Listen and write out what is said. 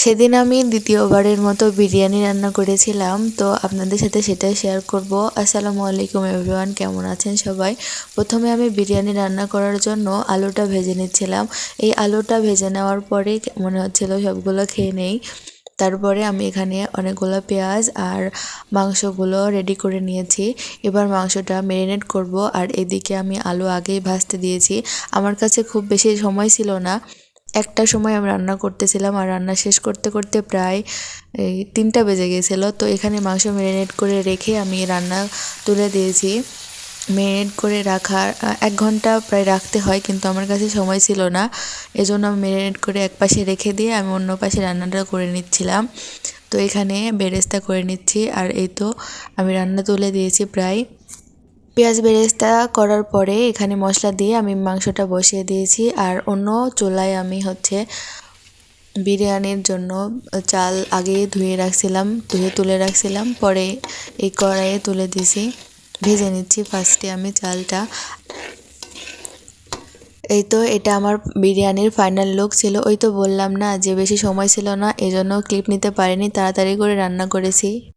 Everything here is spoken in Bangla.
সেদিন আমি দ্বিতীয়বারের মতো বিরিয়ানি রান্না করেছিলাম, তো আপনাদের সাথে সেটাই শেয়ার করব। আসসালামু আলাইকুম এভরিওয়ান, কেমন আছেন সবাই? প্রথমে আমি বিরিয়ানি রান্না করার জন্য আলুটা ভেজে নিচ্ছিলাম। এই আলুটা ভেজে নেওয়ার পরে মনে হচ্ছিল সবগুলো খেয়ে নেই। তারপরে আমি এখানে অনেকগুলো পেঁয়াজ আর মাংসগুলো রেডি করে নিয়েছি। এবার মাংসটা ম্যারিনেট করব, আর এদিকে আমি আলু আগেই ভাজতে দিয়েছি। আমার কাছে খুব বেশি সময় ছিল না, একটা সময় আমি রান্না করতেছিলাম আর রান্না শেষ করতে করতে প্রায় এই 3টা বেজে গেছিলো। তো এখানে মাংস ম্যারিনেট করে রেখে আমি রান্না তুলে দিয়েছি। ম্যারিনেট করে রাখার 1 ঘন্টা প্রায় রাখতে হয়, কিন্তু আমার কাছে সময় ছিল না, এজন্য আমি ম্যারিনেট করে একপাশে রেখে দিয়ে আমি অন্য পাশে রান্নাটা করে নিচ্ছিলাম। তো এখানে বেরেস্তা করে নিচ্ছি, আর এই তো আমি রান্না তুলে দিয়েছি প্রায়। পেঁয়াজ বেরেস্তা করার পরে এখানে মশলা দিয়ে আমি মাংসটা বসিয়ে দিয়েছি, আর অন্য চুলায় আমি বিরিয়ানির জন্য চাল আগে ধুয়ে তুলে রাখছিলাম, পরে এই কড়াইয়ে তুলে দিছি। ভেজে নিচ্ছি ফার্স্টে আমি চালটা। এই তো এটা আমার বিরিয়ানির ফাইনাল লুক ছিল। ওই তো বললাম না যে বেশি সময় ছিল না, এজন্য ক্লিপ নিতে পারিনি, তাড়াতাড়ি করে রান্না করেছি।